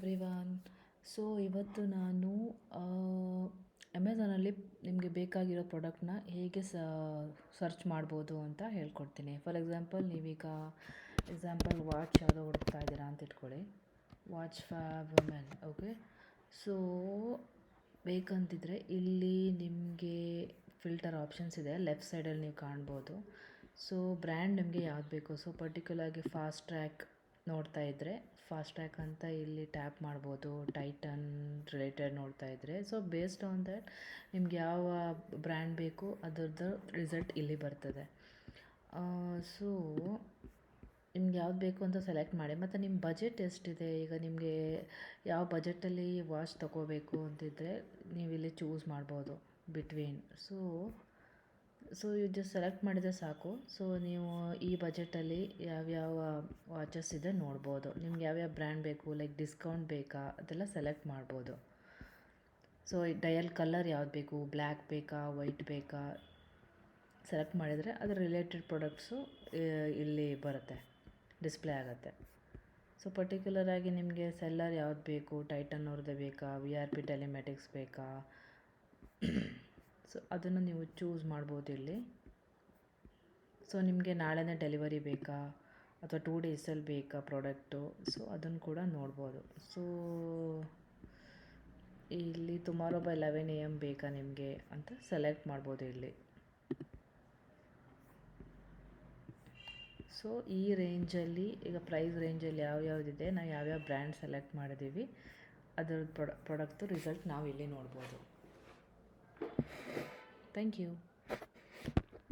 Everyone. So ಇವತ್ತು ನಾನು ಅಮೆಝಾನಲ್ಲಿ ನಿಮಗೆ ಬೇಕಾಗಿರೋ ಪ್ರಾಡಕ್ಟ್ನ ಹೇಗೆ ಸರ್ಚ್ ಮಾಡ್ಬೋದು ಅಂತ ಹೇಳ್ಕೊಡ್ತೀನಿ. ಫಾರ್ ಎಕ್ಸಾಂಪಲ್ ನೀವೀಗ ವಾಚ್ ಯಾವುದೋ ಹುಡುಕ್ತಾ ಇದ್ದೀರಾ ಅಂತ ಇಟ್ಕೊಳ್ಳಿ. Watch for women. Okay, so ಬೇಕಂತಿದ್ರೆ ಇಲ್ಲಿ ನಿಮಗೆ ಫಿಲ್ಟರ್ ಆಪ್ಷನ್ಸ್ ಇದೆ, ಲೆಫ್ಟ್ ಸೈಡಲ್ಲಿ ನೀವು ಕಾಣ್ಬೋದು. ಸೊ ಬ್ರ್ಯಾಂಡ್ ನಿಮಗೆ ಯಾವ್ದು ಬೇಕು, ಸೊ ಪರ್ಟಿಕ್ಯುಲರ್ಗೆ ಫಾಸ್ಟ್ ಟ್ರ್ಯಾಕ್ ನೋಡ್ತಾ ಇದ್ದರೆ ಫಾಸ್ಟ್ ಟ್ರ್ಯಾಕ್ ಅಂತ ಇಲ್ಲಿ ಟ್ಯಾಪ್ ಮಾಡ್ಬೋದು. ಟೈಟನ್ ರಿಲೇಟೆಡ್ ನೋಡ್ತಾ ಇದ್ದರೆ, ಸೊ ಬೇಸ್ಡ್ ಆನ್ ದ್ಯಾಟ್ ನಿಮ್ಗೆ ಯಾವ ಬ್ರ್ಯಾಂಡ್ ಬೇಕು ಅದರದ್ದು ರಿಸಲ್ಟ್ ಇಲ್ಲಿ ಬರ್ತದೆ. ಸೊ ನಿಮ್ಗೆ ಯಾವ್ದು ಬೇಕು ಅಂತ ಸೆಲೆಕ್ಟ್ ಮಾಡಿ, ಮತ್ತು ನಿಮ್ಮ ಬಜೆಟ್ ಎಷ್ಟಿದೆ, ಈಗ ನಿಮಗೆ ಯಾವ ಬಜೆಟಲ್ಲಿ ವಾಚ್ ತೊಗೋಬೇಕು ಅಂತಿದ್ದರೆ ನೀವು ಇಲ್ಲಿ ಚೂಸ್ ಮಾಡ್ಬೋದು ಬಿಟ್ವೀನ್. ಸೊ ಇವು ಜಸ್ಟ್ ಸೆಲೆಕ್ಟ್ ಮಾಡಿದರೆ ಸಾಕು. ಸೊ ನೀವು ಈ ಬಜೆಟಲ್ಲಿ ಯಾವ್ಯಾವ ವಾಚಸ್ ಇದೆ ನೋಡ್ಬೋದು. ನಿಮ್ಗೆ ಯಾವ್ಯಾವ ಬ್ರ್ಯಾಂಡ್ ಬೇಕು, ಲೈಕ್ ಡಿಸ್ಕೌಂಟ್ ಬೇಕಾ ಅದೆಲ್ಲ ಸೆಲೆಕ್ಟ್ ಮಾಡ್ಬೋದು. ಸೊ ಡಯಲ್ ಕಲರ್ ಯಾವ್ದು ಬೇಕು, ಬ್ಲ್ಯಾಕ್ ಬೇಕಾ, ವೈಟ್ ಬೇಕಾ ಸೆಲೆಕ್ಟ್ ಮಾಡಿದರೆ ಅದರ ರಿಲೇಟೆಡ್ ಪ್ರಾಡಕ್ಟ್ಸು ಇಲ್ಲಿ ಬರುತ್ತೆ, ಡಿಸ್ಪ್ಲೇ ಆಗುತ್ತೆ. ಸೊ ಪರ್ಟಿಕ್ಯುಲರಾಗಿ ನಿಮಗೆ ಸೆಲ್ಲರ್ ಯಾವ್ದು ಬೇಕು, ಟೈಟನ್ ಅವ್ರದ್ದೇ ಬೇಕಾ, VIP ಟೆಲಿಮೆಟಿಕ್ಸ್ ಬೇಕಾ, ಸೊ ಅದನ್ನು ನೀವು ಚೂಸ್ ಮಾಡ್ಬೋದು ಇಲ್ಲಿ. ಸೊ ನಿಮಗೆ ನಾಳೆನೇ ಡೆಲಿವರಿ ಬೇಕಾ ಅಥವಾ 2 ಡೇಸಲ್ಲಿ ಬೇಕಾ ಪ್ರಾಡಕ್ಟು, ಸೊ ಅದನ್ನು ಕೂಡ ನೋಡ್ಬೋದು. ಸೊ ಇಲ್ಲಿ ಟುಮಾರೋ ಬೈ 11 AM ಬೇಕಾ ನಿಮಗೆ ಅಂತ ಸೆಲೆಕ್ಟ್ ಮಾಡ್ಬೋದು ಇಲ್ಲಿ. ಸೊ ಈ ರೇಂಜಲ್ಲಿ ಈಗ ಪ್ರೈಸ್ ರೇಂಜಲ್ಲಿ ಯಾವ್ಯಾವುದಿದೆ, ನಾವು ಯಾವ್ಯಾವ ಬ್ರ್ಯಾಂಡ್ ಸೆಲೆಕ್ಟ್ ಮಾಡಿದ್ದೀವಿ ಅದರದ್ದು ಪ್ರಾಡಕ್ಟ್ದು ರಿಸಲ್ಟ್ ನಾವು ಇಲ್ಲಿ ನೋಡ್ಬೋದು. Thank you.